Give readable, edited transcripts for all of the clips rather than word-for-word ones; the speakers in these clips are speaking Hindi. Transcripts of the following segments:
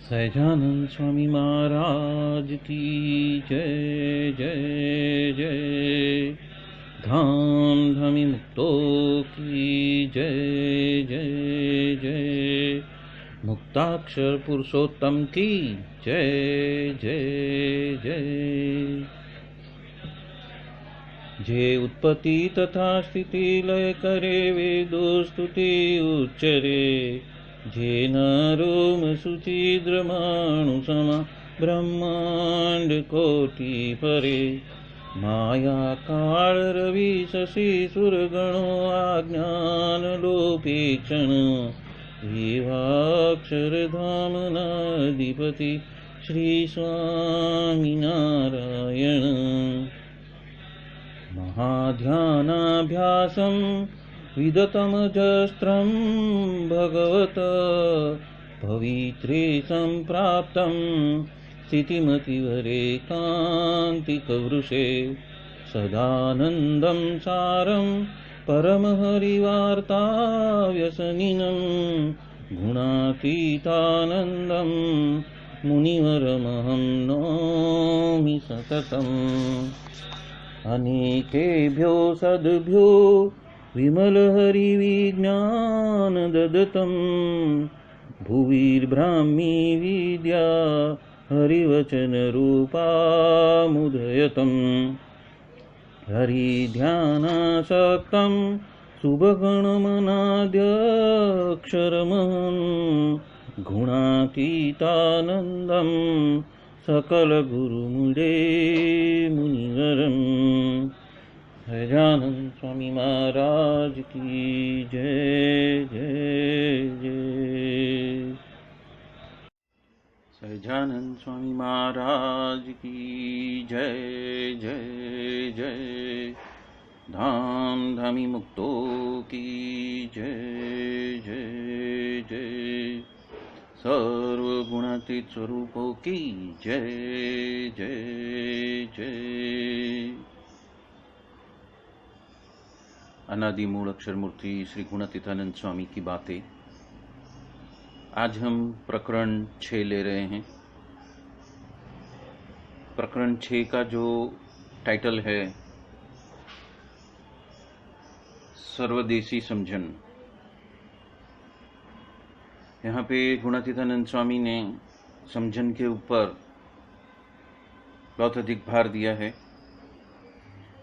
सहजानंद स्वामी महाराज की जय जय जय। धाम धमी मुक्तों की जय जय जय। मुक्ताक्षर पुरुषोत्तम की जय जय जय। जे उत्पत्ति तथा स्थिति लय करे वेदो स्तुति उच्चरे। जे नरोम सुचिद्रमाणु समा ब्रह्मांड कोटि परे। माया काल रवि शशि सुरगणो आज्ञान लोपेक्षण। एवाक्षर धाम नाधिपति श्री स्वामी नारायण। महाध्यानाभ्यासं विदतमजस्त्रं भगवत पवित्रे सम्प्राप्तं स्थितिमतिवरेकान्तिकवृषे। सदानन्दं सारं परमहरिवार्ताव्यसनिनं। गुणातीतानन्दं मुनिवरमहं नौमि सततम्। अनेकेभ्यो सद्भ्यो विमलहरिविज्ञान ददतं। भुविर्ब्राह्मी विद्या हरिवचनरूपामुदयतं। हरिध्यानासक्तं शुभगणमनाद्यक्षरमहं। गुणातीतानन्दं सकल गुरुमुले मुनिवरम्। सहजानंद स्वामी महाराज की जय जय जय। सहजानंद स्वामी महाराज की जय जय जय। धाम धमी मुक्तों की जय जय जय। सर्वगुणातीत स्वरूपों की जय जय जय। अनादि मूल अक्षर मूर्ति श्री गुणातीतानंद स्वामी की बातें। आज हम प्रकरण 6 ले रहे हैं। प्रकरण 6 का जो टाइटल है सर्वदेशी समझन। यहाँ पे गुणातीतानंद स्वामी ने समझन के ऊपर बहुत अधिक भार दिया है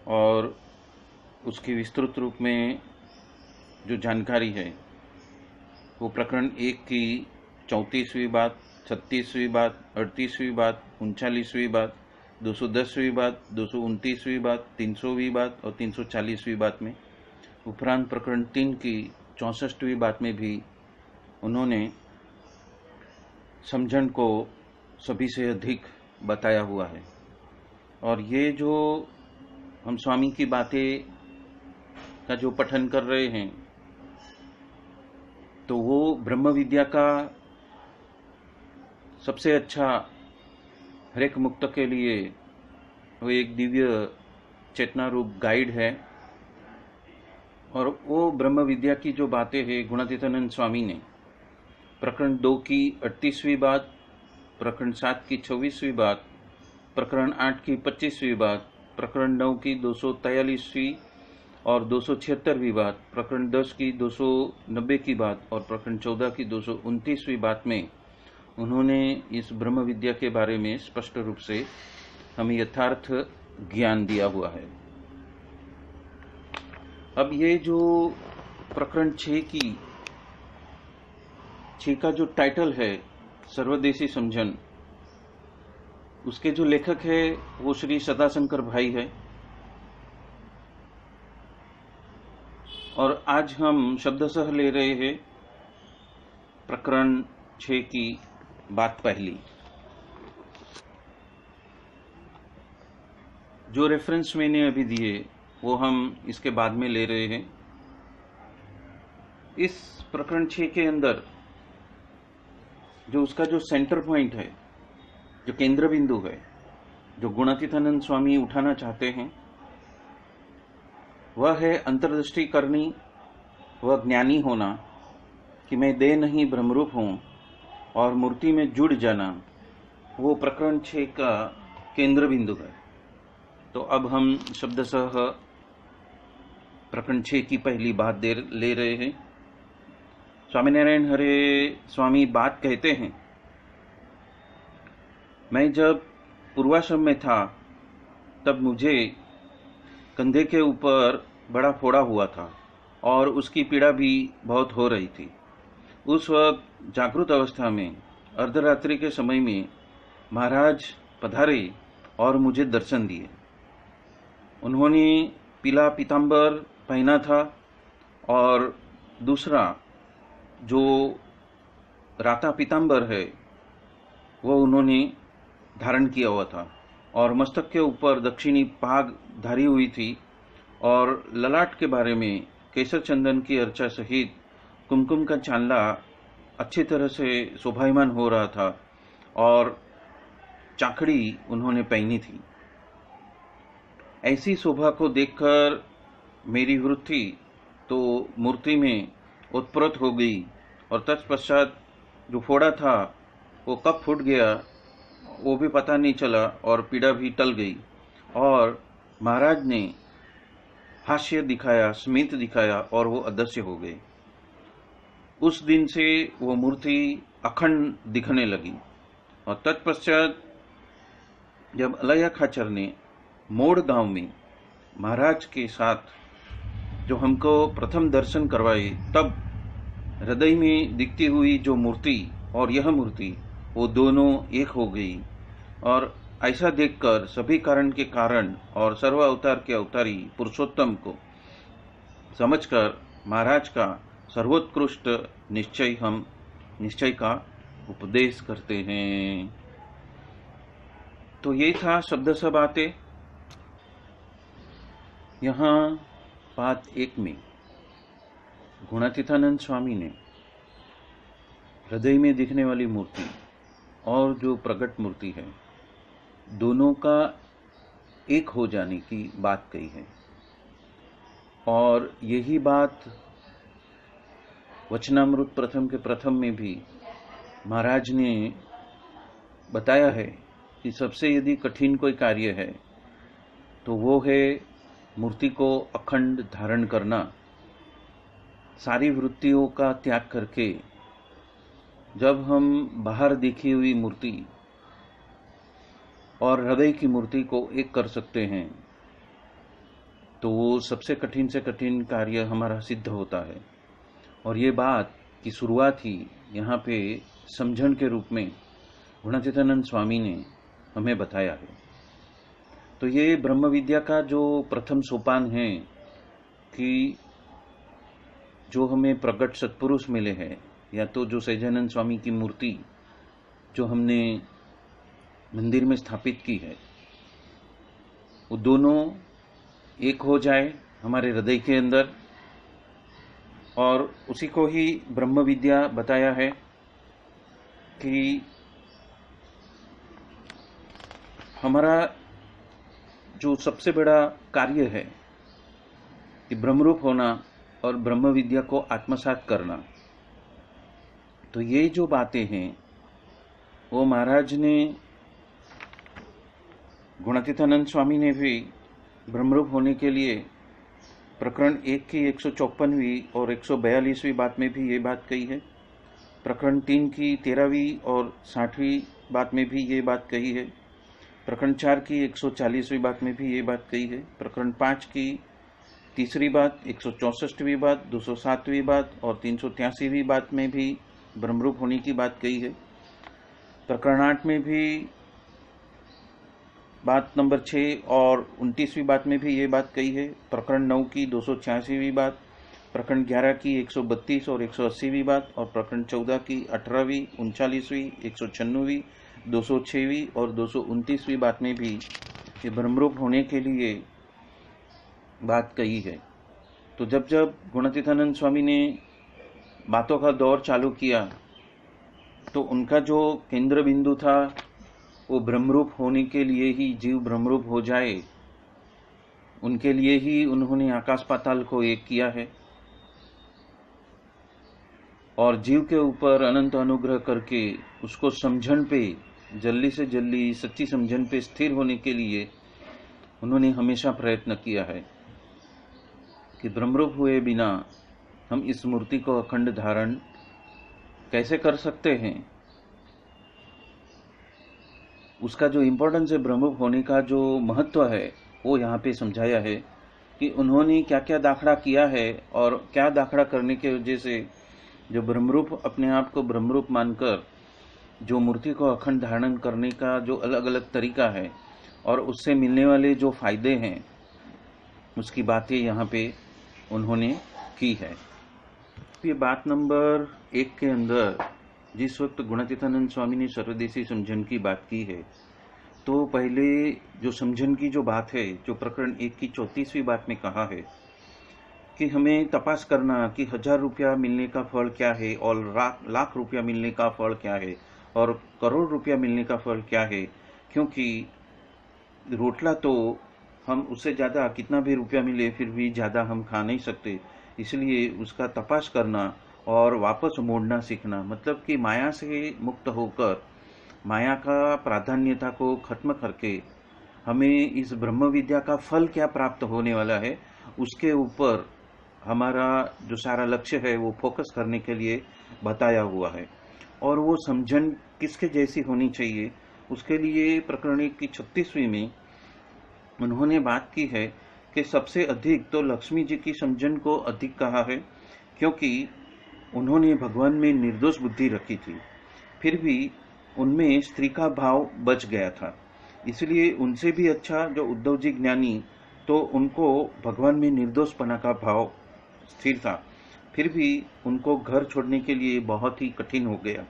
और उसकी विस्तृत रूप में जो जानकारी है वो प्रकरण 1 की 34वीं बात, 36वीं बात, 38वीं बात, 39वीं बात, 210वीं बात, 229वीं बात, 300वीं बात और 340वीं बात में, उपरांत प्रकरण 3 की 64वीं बात में भी उन्होंने समझन को सभी से अधिक बताया हुआ है। और ये जो हम स्वामी की बातें का जो पठन कर रहे हैं तो वो ब्रह्म विद्या का सबसे अच्छा हर एक मुक्त के लिए वो एक दिव्य चेतना रूप गाइड है। और वो ब्रह्म विद्या की जो बातें हैं गुणातीतानंद स्वामी ने प्रकरण 2 की 38वीं बात, प्रकरण 7 की 26वीं बात, प्रकरण 8 की 25वीं बात, प्रकरण 9 की 243वीं और 276वीं बात, प्रकरण 10 की 290 की बात और प्रकरण 14 की 229वीं बात में उन्होंने इस ब्रह्म विद्या के बारे में स्पष्ट रूप से हमें यथार्थ ज्ञान दिया हुआ है। अब ये जो प्रकरण 6 का जो टाइटल है सर्वदेशी समझन, उसके जो लेखक है वो श्री सदाशंकर भाई है। और आज हम शब्दशः ले रहे हैं प्रकरण 6 की बात पहली। जो रेफरेंस मैंने अभी दिए वो हम इसके बाद में ले रहे हैं। इस प्रकरण 6 के अंदर जो उसका जो सेंटर पॉइंट है, जो केंद्र बिंदु है, जो गुणातीतानंद स्वामी उठाना चाहते हैं वह है अंतर्दृष्टि करनी, वह ज्ञानी होना कि मैं देह नहीं ब्रह्मरूप हूं और मूर्ति में जुड़ जाना, वो प्रकरण 6 का केंद्र बिंदु है। तो अब हम शब्दशः प्रकरण 6 की पहली बात ले रहे हैं। स्वामीनारायण हरे स्वामी बात कहते हैं, मैं जब पूर्वाश्रम में था तब मुझे कंधे के ऊपर बड़ा फोड़ा हुआ था और उसकी पीड़ा भी बहुत हो रही थी। उस वक्त जागृत अवस्था में अर्धरात्रि के समय में महाराज पधारे और मुझे दर्शन दिए। उन्होंने पीला पीतांबर पहना था और दूसरा जो राता पीतांबर है वो उन्होंने धारण किया हुआ था और मस्तक के ऊपर दक्षिणी पाग धारी हुई थी और ललाट के बारे में केसर चंदन की अर्चा सहित कुमकुम का चांदला अच्छी तरह से शोभायमान हो रहा था और चाकड़ी उन्होंने पहनी थी। ऐसी शोभा को देखकर मेरी वृत्ति तो मूर्ति में उत्प्रोत हो गई और तत्पश्चात जो फोड़ा था वो कब फूट गया वो भी पता नहीं चला और पीड़ा भी टल गई और महाराज ने हास्य दिखाया, स्मित दिखाया और वो अदृश्य हो गए। उस दिन से वो मूर्ति अखंड दिखने लगी और तत्पश्चात जब अलैया खाचर ने मोड़ गांव में महाराज के साथ जो हमको प्रथम दर्शन करवाए, तब हृदय में दिखती हुई जो मूर्ति और यह मूर्ति वो दोनों एक हो गई और ऐसा देखकर सभी कारण के कारण और सर्व अवतार के अवतारी पुरुषोत्तम को समझकर महाराज का सर्वोत्कृष्ट निश्चय का उपदेश करते हैं। तो ये था शब्द स बातें। यहाँ बात 1 में गुणातीतानंद स्वामी ने हृदय में दिखने वाली मूर्ति और जो प्रकट मूर्ति है दोनों का एक हो जाने की बात कही है और यही बात वचनामृत प्रथम के प्रथम में भी महाराज ने बताया है कि सबसे यदि कठिन कोई कार्य है तो वो है मूर्ति को अखंड धारण करना, सारी वृत्तियों का त्याग करके जब हम बाहर दिखी हुई मूर्ति और हृदय की मूर्ति को एक कर सकते हैं तो वो सबसे कठिन से कठिन कार्य हमारा सिद्ध होता है। और ये बात की शुरुआत ही यहाँ पे समझण के रूप में गुणातीतानंद स्वामी ने हमें बताया है। तो ये ब्रह्म विद्या का जो प्रथम सोपान है कि जो हमें प्रकट सत्पुरुष मिले हैं या तो जो सहजानंद स्वामी की मूर्ति जो हमने मंदिर में स्थापित की है वो दोनों एक हो जाए हमारे हृदय के अंदर, और उसी को ही ब्रह्म विद्या बताया है कि हमारा जो सबसे बड़ा कार्य है कि ब्रह्मरूप होना और ब्रह्म विद्या को आत्मसात करना। तो ये जो बातें हैं वो महाराज ने गुणातीतानंद स्वामी ने भी ब्रह्मरूप होने के लिए प्रकरण 1 की 154वीं और 142वीं बात में भी ये बात कही है, प्रकरण 3 की 13वीं और 60वीं बात में भी ये बात कही है, प्रकरण 4 की 140वीं बात में भी ये बात कही है, प्रकरण 5 की 3री बात, 164वीं बात, 207वीं बात और 383वीं बात में भी ब्रह्मरूप होने की बात कही है। प्रकरण 8 में भी बात नंबर 6 और 29वीं बात में भी ये बात कही है, प्रकरण 9 की 286वीं बात, प्रकरण 11 की 132 और 180वीं बात और प्रकरण 14 की 18वीं, 39वीं, 196वीं, 206वीं और 229वीं बात में भी ये ब्रह्मरूप होने के लिए बात कही है। तो जब जब गुणातीतानंद स्वामी ने बातों का दौर चालू किया तो उनका जो केंद्र बिंदु था वो ब्रह्मरूप होने के लिए ही जीव ब्रह्मरूप हो जाए, उनके लिए ही उन्होंने आकाश पाताल को एक किया है। और जीव के ऊपर अनंत अनुग्रह करके उसको समझन पे, जल्दी से जल्दी सच्ची समझन पे स्थिर होने के लिए उन्होंने हमेशा प्रयत्न किया है कि ब्रह्मरूप हुए बिना हम इस मूर्ति को अखंड धारण कैसे कर सकते हैं। उसका जो इम्पोर्टेंस है, ब्रह्मरूप होने का जो महत्व है, वो यहाँ पे समझाया है कि उन्होंने क्या क्या दाखड़ा किया है और क्या दाखड़ा करने के वजह से जो ब्रह्मरूप, अपने आप को ब्रह्मरूप मानकर जो मूर्ति को अखंड धारण करने का जो अलग अलग तरीका है और उससे मिलने वाले जो फायदे हैं, उसकी बातें यहाँ पे उन्होंने की है। ये बात नंबर 1 के अंदर जिस वक्त गुणातीतानंद स्वामी ने सर्वदेशी समझन की बात की है, तो पहले जो समझन की जो बात है, जो प्रकरण 1 की 34वीं बात में कहा है कि हमें तपास करना कि 1000 रुपया मिलने का फल क्या है और लाख रुपया मिलने का फल क्या है और करोड़ रुपया मिलने का फल क्या है, क्योंकि रोटला तो हम उससे ज़्यादा कितना भी रुपया मिले फिर भी ज़्यादा हम खा नहीं सकते, इसलिए उसका तपास करना और वापस मोड़ना सीखना, मतलब कि माया से मुक्त होकर माया का प्राधान्यता को खत्म करके हमें इस ब्रह्म विद्या का फल क्या प्राप्त होने वाला है, उसके ऊपर हमारा जो सारा लक्ष्य है वो फोकस करने के लिए बताया हुआ है। और वो समझन किसके जैसी होनी चाहिए, उसके लिए प्रकरण 1 की 36वीं में उन्होंने बात की है कि सबसे अधिक तो लक्ष्मी जी की समझन को अधिक कहा है, क्योंकि उन्होंने भगवान में निर्दोष बुद्धि रखी थी, फिर भी उनमें स्त्री का भाव बच गया था। इसलिए उनसे भी अच्छा जो उद्धव जी ज्ञानी, तो उनको भगवान में निर्दोषपना का भाव स्थिर था, फिर भी उनको घर छोड़ने के लिए बहुत ही कठिन हो गया।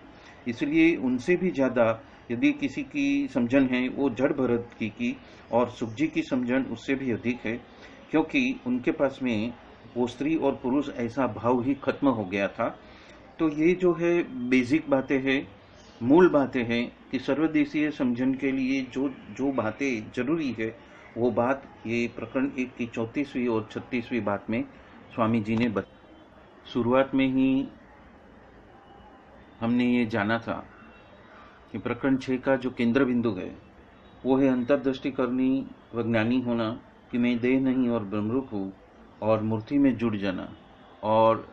इसलिए उनसे भी ज़्यादा यदि किसी की समझन है वो जड़ भरत की और सुख जी की समझन उससे भी अधिक है, क्योंकि उनके पास में वो स्त्री और पुरुष ऐसा भाव ही खत्म हो गया था। तो ये जो है बेसिक बातें हैं, मूल बातें हैं कि सर्वदेशीय समझन के लिए जो जो बातें जरूरी है, वो बात ये प्रकरण 1 की 34वीं और 36वीं बात में स्वामी जी ने शुरुआत में ही हमने ये जाना था कि प्रकरण 6 का जो केंद्र बिंदु है वो है अंतर्दृष्टि करनी व ज्ञानी होना कि मैं देह नहीं और ब्रह्मरूप हूँ, और मूर्ति में जुड़ जाना। और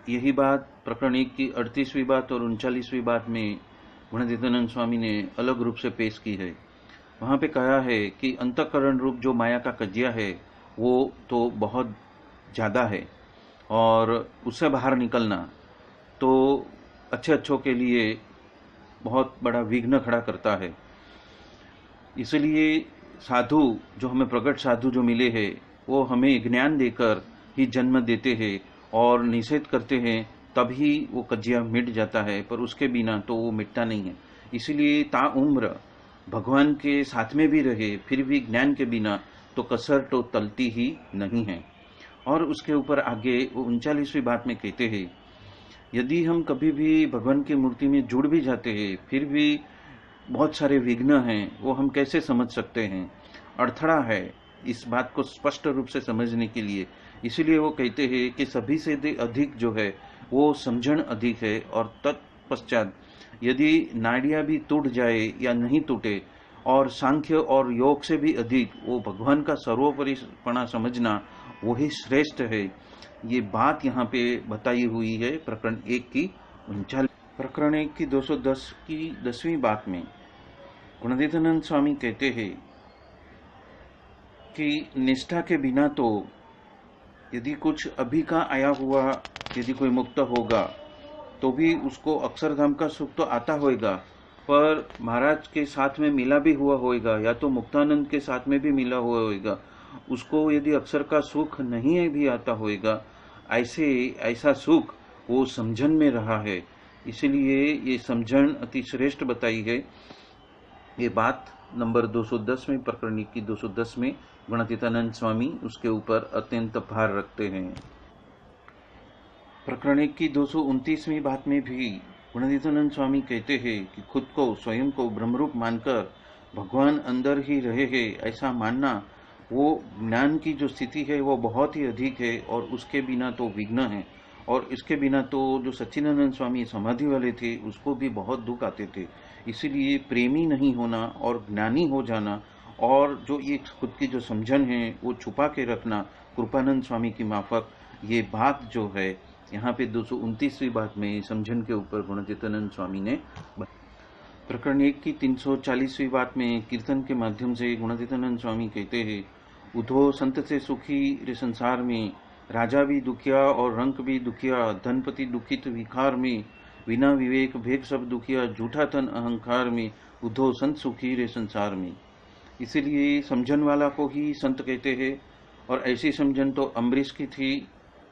यही बात प्रकरण 1 की 38वीं बात और 39वीं बात में गुणातीतानंद स्वामी ने अलग रूप से पेश की है। वहाँ पे कहा है कि अंतःकरण रूप जो माया का कजिया है वो तो बहुत ज़्यादा है, और उससे बाहर निकलना तो अच्छे अच्छों के लिए बहुत बड़ा विघ्न खड़ा करता है। इसलिए साधु जो हमें प्रगट साधु जो मिले हैं वो हमें ज्ञान देकर ही जन्म देते हैं और निषेध करते हैं, तभी वो कजिया मिट जाता है, पर उसके बिना तो वो मिटता नहीं है। इसलिए ताउम्र भगवान के साथ में भी रहे फिर भी ज्ञान के बिना तो कसर तो टलती ही नहीं है। और उसके ऊपर आगे वो 39वीं बात में कहते हैं, यदि हम कभी भी भगवान की मूर्ति में जुड़ भी जाते हैं फिर भी बहुत सारे विघ्न हैं, वो हम कैसे समझ सकते हैं, अड़थड़ा है इस बात को स्पष्ट रूप से समझने के लिए। इसीलिए वो कहते हैं कि सभी से अधिक जो है वो समझन अधिक है, और तत्पश्चात यदि नाड़ियाँ भी टूट जाए या नहीं टूटे, और सांख्य और योग से भी अधिक वो भगवान का सर्वोपरिपणा समझना वही श्रेष्ठ है। ये बात यहाँ पे बताई हुई है प्रकरण 1 की 39। प्रकरण 1 की 210 की 10वीं बात में गुणातीतानंद स्वामी कहते हैं कि निष्ठा के बिना तो यदि कुछ अभी का आया हुआ यदि कोई मुक्त होगा तो भी उसको अक्षरधाम का सुख तो आता होगा, पर महाराज के साथ में मिला भी हुआ होगा या तो मुक्तानंद के साथ में भी मिला हुआ होगा, उसको यदि अक्षर का सुख नहीं भी आता होगा, ऐसा सुख वो समझन में रहा है। इसलिए ये समझन अति श्रेष्ठ बताई है। ये बात नंबर 210 में, प्रकरण की 210 में गुणातीतानंद स्वामी उसके ऊपर अत्यंत भार रखते हैं। प्रकरण की 229वीं बात में भी गुणातीतानंद स्वामी कहते हैं कि खुद को स्वयं को ब्रह्मरूप मानकर भगवान अंदर ही रहे हैं ऐसा मानना, वो ज्ञान की जो स्थिति है वो बहुत ही अधिक है और उसके बिना तो विघ्न है। और इसके बिना तो जो सच्चिदानंद स्वामी समाधि वाले थे उसको भी बहुत दुख आते थे। इसीलिए प्रेमी नहीं होना और ज्ञानी हो जाना और जो ये खुद की जो समझन है वो छुपा के रखना कृपानंद स्वामी की माफक, ये बात जो है यहाँ पे 229वीं बात में समझन के ऊपर गुणातीतानंद स्वामी ने प्रकरण 1 की 340वीं बात में कीर्तन के माध्यम से गुणातीतानंद स्वामी कहते हैं, उधो संत से सुखी रे संसार में, राजा भी दुखिया और रंक भी दुखिया, धनपति दुखित विकार में, बिना विवेक भेग सब दुखिया, झूठा तन अहंकार में, उधो संत सुखी रे संसार में। इसीलिए समझन वाला को ही संत कहते हैं। और ऐसी समझन तो अम्बरीश की थी,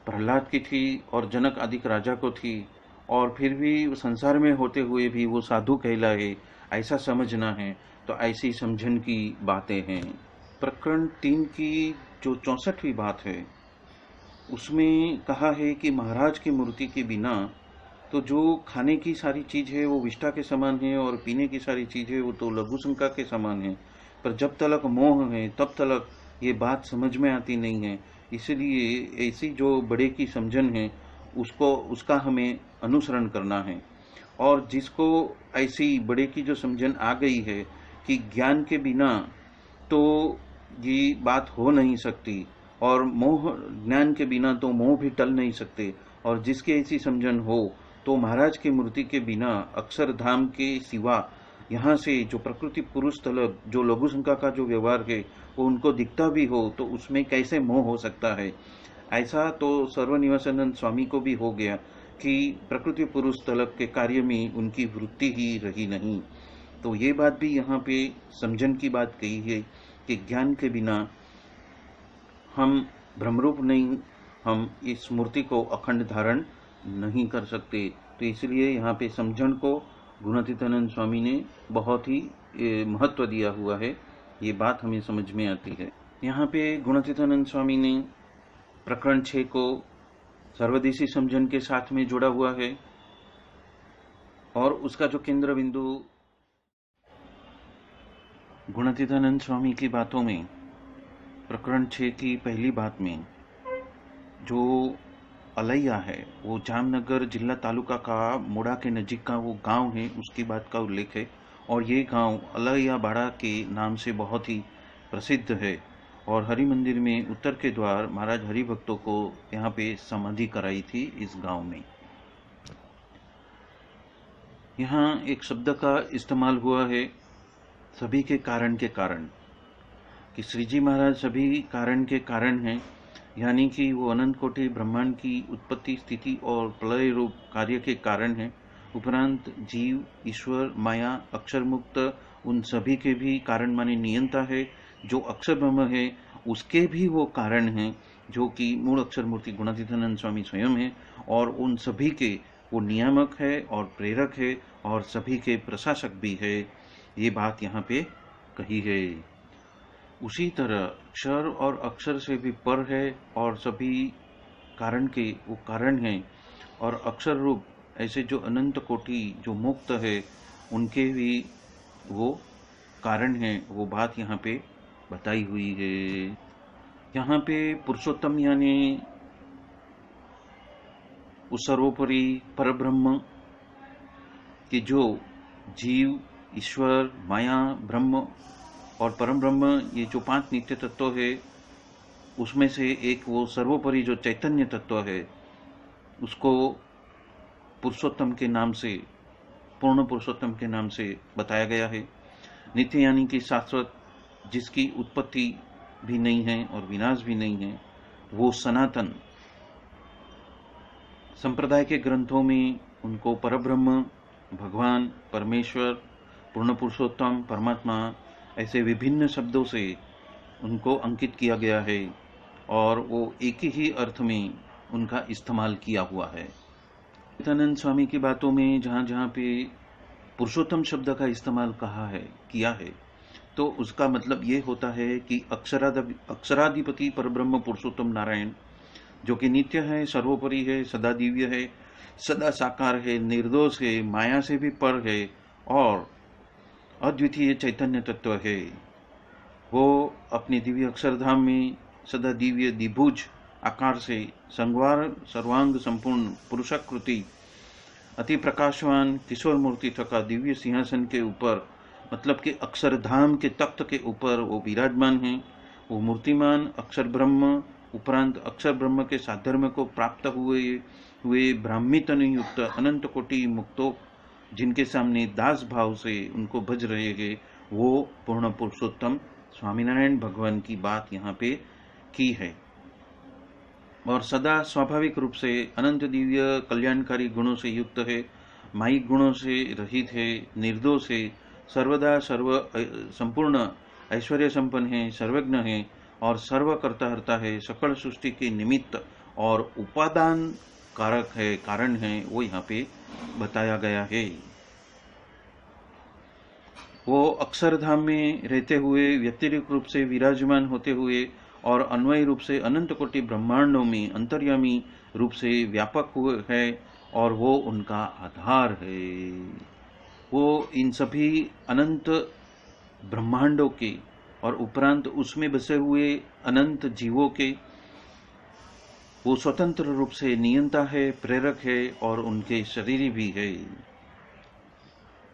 प्रहलाद की थी और जनक आदि राजा को थी, और फिर भी संसार में होते हुए भी वो साधु कहलाए, ऐसा समझना है। तो ऐसी समझन की बातें हैं। प्रकरण 3 की जो 64वीं बात है उसमें कहा है कि महाराज की मूर्ति के बिना तो जो खाने की सारी चीज है वो विष्ठा के समान है और पीने की सारी चीज है वो तो लघु शंका के समान है। पर जब तलक मोह है तब तलक ये बात समझ में आती नहीं है। इसलिए ऐसी जो बड़े की समझन है उसका हमें अनुसरण करना है। और जिसको ऐसी बड़े की जो समझन आ गई है कि ज्ञान के बिना तो ये बात हो नहीं सकती और ज्ञान के बिना तो मोह भी टल नहीं सकते, और जिसकी ऐसी समझन हो तो महाराज की मूर्ति के बिना अक्षरधाम के सिवा यहाँ से जो प्रकृति पुरुष तलब जो लघु शंका का जो व्यवहार है वो उनको दिखता भी हो तो उसमें कैसे मोह हो सकता है। ऐसा तो सर्वनिवासानंद स्वामी को भी हो गया कि प्रकृति पुरुष तलब के कार्य में उनकी वृत्ति ही रही नहीं। तो ये बात भी यहाँ पे समझन की बात कही है कि ज्ञान के बिना हम ब्रह्मरूप नहीं, हम इस मूर्ति को अखंड धारण नहीं कर सकते। तो इसलिए यहाँ पे समझन को गुणातीतानंद स्वामी ने बहुत ही महत्व दिया हुआ है। ये बात हमें समझ में आती है। यहाँ पे गुणातीतानंद स्वामी ने प्रकरण 6 को सर्वदेशी समझन के साथ में जोड़ा हुआ है और उसका जो केंद्र बिंदु गुणातीतानंद स्वामी की बातों में प्रकरण 6 की पहली बात में जो अलैया है वो जामनगर जिला तालुका का मोड़ा के नजीक का वो गांव है, उसकी बात का उल्लेख है। और ये गांव अलैया बाड़ा के नाम से बहुत ही प्रसिद्ध है। और हरि मंदिर में उत्तर के द्वार महाराज हरि भक्तों को यहाँ पे समाधि कराई थी इस गांव में। यहाँ एक शब्द का इस्तेमाल हुआ है सभी के कारण के कारण, कि श्री जी महाराज सभी कारण के कारण हैं, यानी कि वो अनंत कोटि ब्रह्मांड की उत्पत्ति स्थिति और प्रलय रूप कार्य के कारण हैं। उपरांत जीव ईश्वर माया अक्षर मुक्त उन सभी के भी कारण माने नियंता है। जो अक्षर ब्रह्म है उसके भी वो कारण हैं जो कि मूल अक्षर मूर्ति गुणातीतानंद स्वामी स्वयं है, और उन सभी के वो नियामक है और प्रेरक है और सभी के प्रशासक भी है। ये बात यहाँ पे कही है। उसी तरह क्षर और अक्षर से भी पर है और सभी कारण के वो कारण है, और अक्षर रूप ऐसे जो अनंत कोटि जो मुक्त है उनके भी वो कारण है। वो बात यहाँ पे बताई हुई है। यहाँ पे पुरुषोत्तम यानी उस सर्वोपरि परब्रह्म कि जो जीव ईश्वर माया ब्रह्म और परम ब्रह्म ये जो 5 नित्य तत्व है उसमें से एक वो सर्वोपरि जो चैतन्य तत्व है उसको पुरुषोत्तम के नाम से पूर्ण पुरुषोत्तम के नाम से बताया गया है। नित्य यानी कि शाश्वत जिसकी उत्पत्ति भी नहीं है और विनाश भी नहीं है, वो सनातन। संप्रदाय के ग्रंथों में उनको परब्रह्म भगवान परमेश्वर पूर्ण पुरुषोत्तम परमात्मा ऐसे विभिन्न शब्दों से उनको अंकित किया गया है और वो एक ही अर्थ में उनका इस्तेमाल किया हुआ है। गुणातीतानंद स्वामी की बातों में जहाँ जहाँ पे पुरुषोत्तम शब्द का इस्तेमाल किया है तो उसका मतलब ये होता है कि अक्षराधिपति परब्रह्म पुरुषोत्तम नारायण जो कि नित्य है, सर्वोपरि है, सदा दिव्य है, सदा साकार है, निर्दोष है, माया से भी पर है और अद्वितीय चैतन्य तत्व है। वो अपने दिव्य अक्षरधाम में सदा दिव्य द्विभुज आकार से संगवार सर्वांग संपूर्ण पुरुषाकृति अति प्रकाशवान किशोर मूर्ति तथा दिव्य सिंहासन के ऊपर, मतलब कि अक्षरधाम के तख्त के ऊपर वो विराजमान हैं। वो मूर्तिमान अक्षर ब्रह्म उपरांत अक्षर ब्रह्म के साधर्म को प्राप्त हुए ब्राह्मी तनयुक्त अनंत कोटि मुक्तों, जिनके सामने दास भाव से उनको भज रहे हैं, वो पूर्ण पुरुषोत्तम स्वामीनारायण भगवान की बात यहाँ पे की है। और सदा स्वाभाविक रूप से अनंत दिव्य कल्याणकारी गुणों से युक्त है, मायिक गुणों से रहित है, निर्दोष है, सर्वदा संपूर्ण ऐश्वर्य संपन्न है, सर्वज्ञ है और सर्वकर्ता हर्ता है, सकल सृष्टि के निमित्त और उपादान कारक है, कारण है, वो यहाँ पे बताया गया है। वो अक्षरधाम में रहते हुए व्यतिरिक्त रूप से विराजमान होते हुए और अन्वय रूप से अनंत कोटि ब्रह्मांडों में अंतर्यामी रूप से व्यापक हुए है और वो उनका आधार है। वो इन सभी अनंत ब्रह्मांडों के और उपरांत उसमें बसे हुए अनंत जीवों के वो स्वतंत्र रूप से नियंता है, प्रेरक है और उनके शरीर भी है।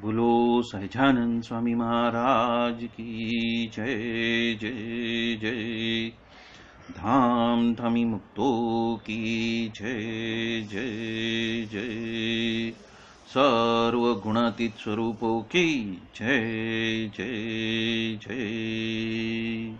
बोलो सहजानंद स्वामी महाराज की जय जय जय। धाम धामी मुक्तो की जय जय जय। सर्व गुणातीत स्वरूपों की जय जय जय।